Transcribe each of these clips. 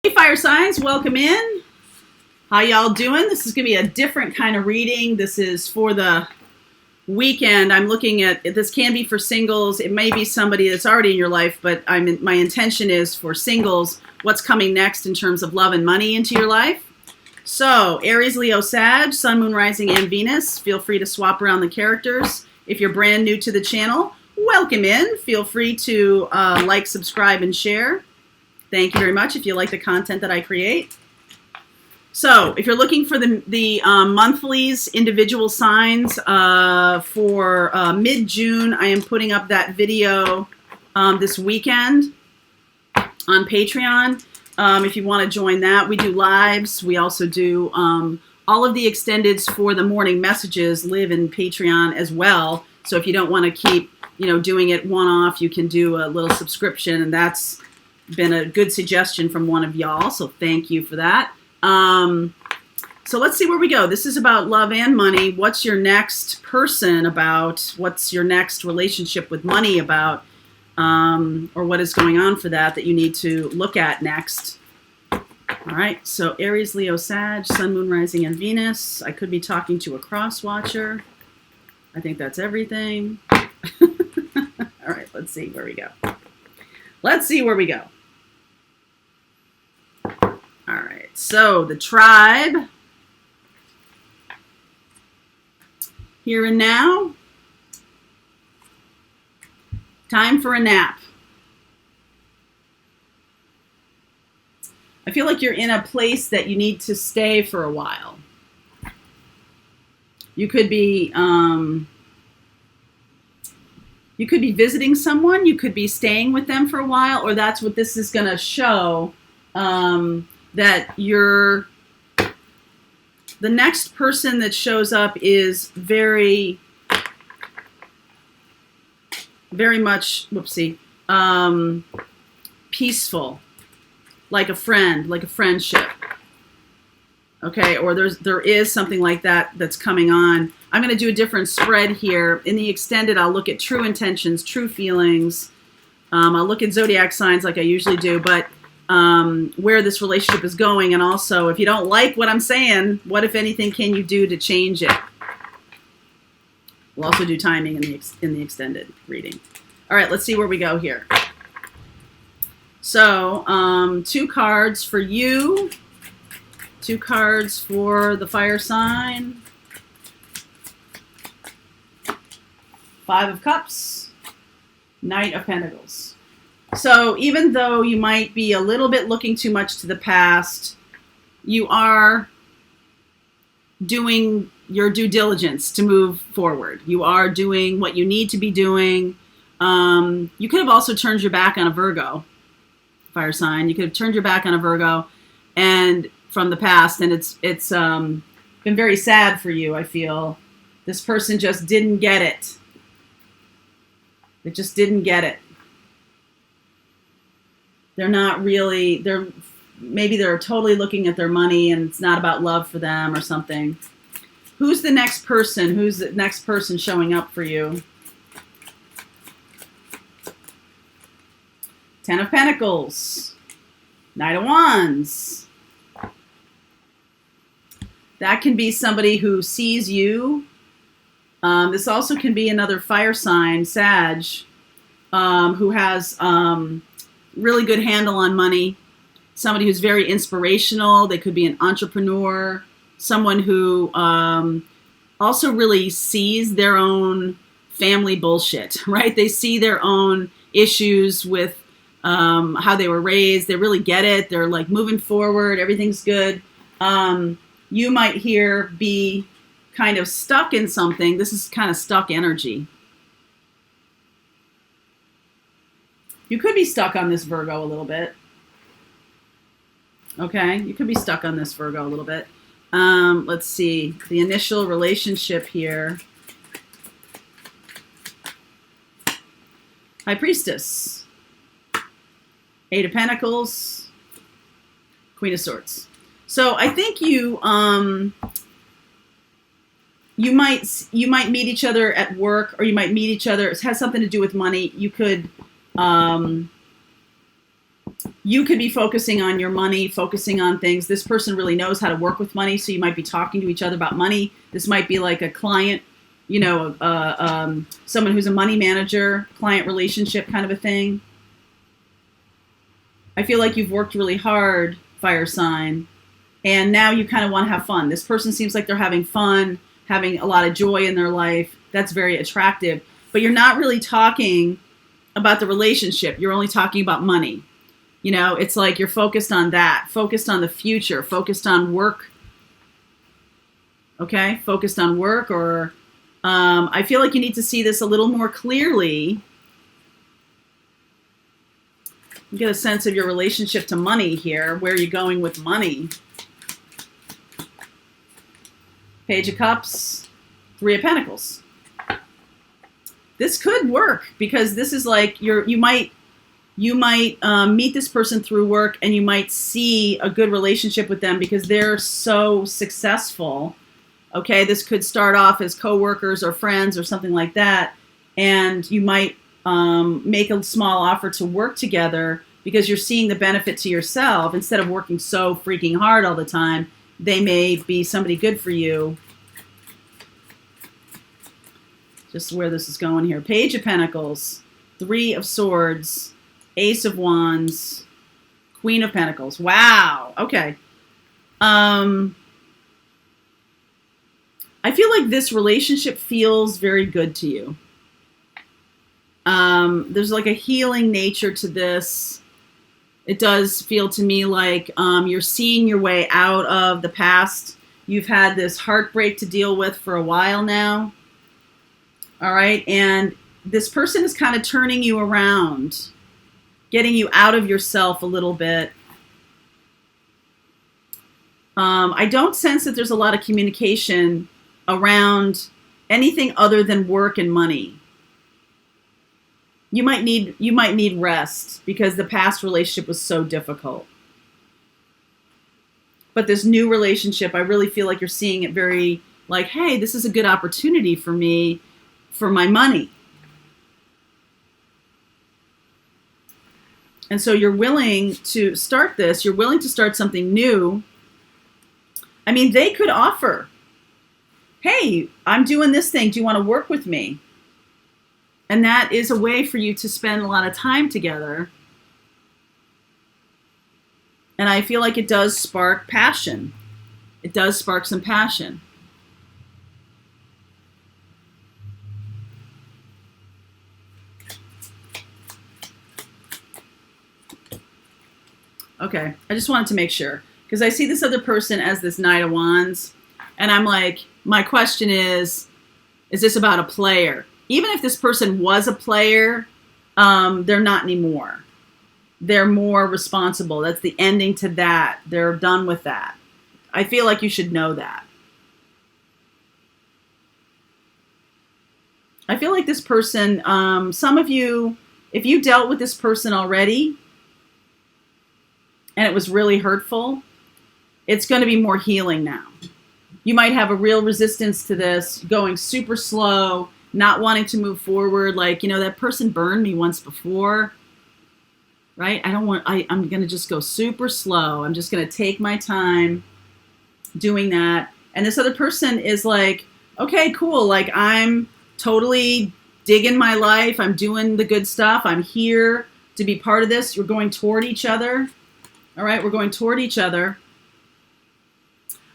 Hey fire signs, welcome in. How y'all doing? This is going to be a different kind of reading. This is for the weekend. I'm looking at, this can be for singles. It may be somebody that's already in your life, but my intention is for singles, what's coming next in terms of love and money into your life. So, Aries, Leo, Sag, Sun, Moon, Rising, and Venus. Feel free to swap around the characters. If you're brand new to the channel, welcome in. Feel free to like, subscribe, and share. Thank you very much if you like the content that I create. So if you're looking for the monthlies, individual signs for mid-June, I am putting up that video this weekend on Patreon. If you want to join that, we do lives. We also do all of the extendeds for the morning messages live in Patreon as well. So if you don't want to keep, doing it one-off, you can do a little subscription, and that's been a good suggestion from one of y'all, so thank you for that. So let's see where we go. This is about love and money. What's your next person about? What's your next relationship with money about? Or what is going on for that you need to look at next? All right, so Aries, Leo, Sag, Sun, Moon, Rising, and Venus. I could be talking to a cross watcher. I think that's everything. All right, let's see where we go. Let's see where we go. All right, so the tribe, here and now, time for a nap. I feel like you're in a place that you need to stay for a while. You could be visiting someone, you could be staying with them for a while, or that's what this is going to show. That the next person that shows up is very, very much, peaceful, like a friend, like a friendship. Okay, or there is something like that that's coming on. I'm going to do a different spread here. In the extended, I'll look at true intentions, true feelings. I'll look at zodiac signs like I usually do, but where this relationship is going, and also if you don't like what I'm saying, what if anything can you do to change it? We'll also do timing in the extended reading. All right, let's see where we go here. So 2 cards for you, 2 cards for the fire sign, 5 of Cups, Knight of Pentacles. So even though you might be a little bit looking too much to the past, you are doing your due diligence to move forward. You are doing what you need to be doing. You could have also turned your back on a Virgo, fire sign. You could have turned your back on a Virgo and from the past, and it's been very sad for you, I feel. This person just didn't get it. They just didn't get it. They're not really, maybe they're totally looking at their money and it's not about love for them or something. Who's the next person? Who's the next person showing up for you? 10 of Pentacles, Knight of Wands. That can be somebody who sees you. This also can be another fire sign, Sag, who has really good handle on money, somebody who's very inspirational. They could be an entrepreneur, someone who also really sees their own family bullshit, right? They see their own issues with how they were raised. They really get it. They're like moving forward. Everything's good. You might here be kind of stuck in something. This is kind of stuck energy. You could be stuck on this Virgo a little bit. Okay, you could be stuck on this Virgo a little bit. Let's see, the initial relationship here. High Priestess. 8 of Pentacles. Queen of Swords. So I think you might meet each other at work, or you might meet each other. It has something to do with money. You could You could be focusing on your money, focusing on things. This person really knows how to work with money, so you might be talking to each other about money. This might be like a client, someone who's a money manager, client relationship kind of a thing. I feel like you've worked really hard, fire sign, and now you kind of want to have fun. This person seems like they're having fun, having a lot of joy in their life. That's very attractive. But you're not really talking about the relationship. You're only talking about money. It's like you're focused on that, focused on the future, focused on work. Okay? Focused on work, or I feel like you need to see this a little more clearly. Get a sense of your relationship to money here. Where are you going with money? Page of Cups, Three of Pentacles. This could work because this is like you might meet this person through work, and you might see a good relationship with them because they're so successful. Okay, this could start off as coworkers or friends or something like that, and you might make a small offer to work together because you're seeing the benefit to yourself. Instead of working so freaking hard all the time, they may be somebody good for you. Just where this is going here. Page of Pentacles, Three of Swords, Ace of Wands, Queen of Pentacles. Wow. Okay. I feel like this relationship feels very good to you. There's like a healing nature to this. It does feel to me like you're seeing your way out of the past. You've had this heartbreak to deal with for a while now. All right. And this person is kind of turning you around, getting you out of yourself a little bit. I don't sense that there's a lot of communication around anything other than work and money. You might need rest because the past relationship was so difficult. But this new relationship, I really feel like you're seeing it very like, hey, this is a good opportunity for me for my money. And so you're willing to start this. You're willing to start something new. I mean, they could offer, hey, I'm doing this thing. Do you want to work with me? And that is a way for you to spend a lot of time together. And I feel like it does spark passion. It does spark some passion. Okay, I just wanted to make sure. Because I see this other person as this Knight of Wands. And I'm like, my question is this about a player? Even if this person was a player, they're not anymore. They're more responsible. That's the ending to that. They're done with that. I feel like you should know that. I feel like this person, some of you, if you dealt with this person already and it was really hurtful, it's going to be more healing now. You might have a real resistance to this, going super slow, not wanting to move forward. Like, that person burned me once before, right? I'm going to just go super slow. I'm just going to take my time doing that. And this other person is like, okay, cool. Like, I'm totally digging my life. I'm doing the good stuff. I'm here to be part of this. We're going toward each other. All right. We're going toward each other.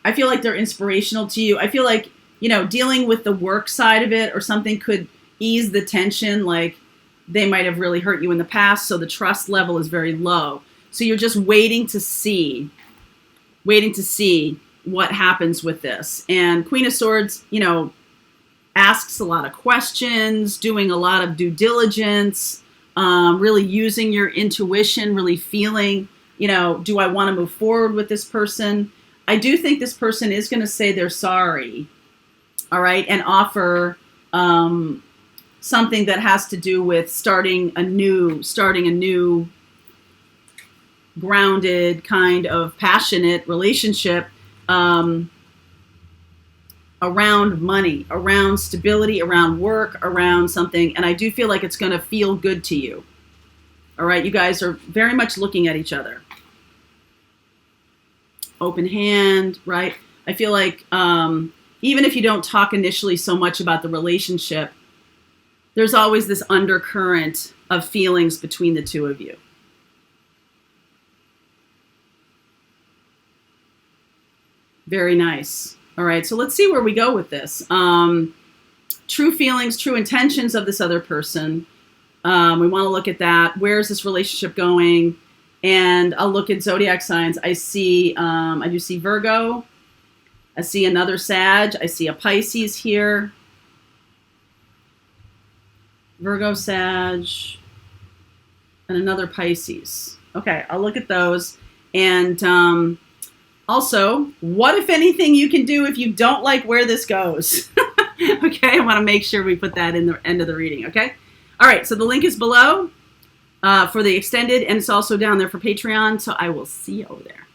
I feel like they're inspirational to you. I feel like, dealing with the work side of it or something could ease the tension. Like, they might have really hurt you in the past. So the trust level is very low. So you're just waiting to see what happens with this. And Queen of Swords, asks a lot of questions, doing a lot of due diligence, really using your intuition, really feeling, do I want to move forward with this person? I do think this person is going to say they're sorry, all right, and offer something that has to do with starting a new grounded kind of passionate relationship around money, around stability, around work, around something. And I do feel like it's going to feel good to you. All right, you guys are very much looking at each other. Open hand, right? I feel like even if you don't talk initially so much about the relationship, there's always this undercurrent of feelings between the two of you. Very nice. All right, so let's see where we go with this. True feelings, true intentions of this other person. We want to look at that. Where is this relationship going? And I'll look at zodiac signs. I do see Virgo. I see another Sag. I see a Pisces here. Virgo, Sag, and another Pisces. Okay, I'll look at those. And also, what, if anything, you can do if you don't like where this goes? Okay, I want to make sure we put that in the end of the reading, okay? All right, so the link is below for the extended, and it's also down there for Patreon, so I will see you over there.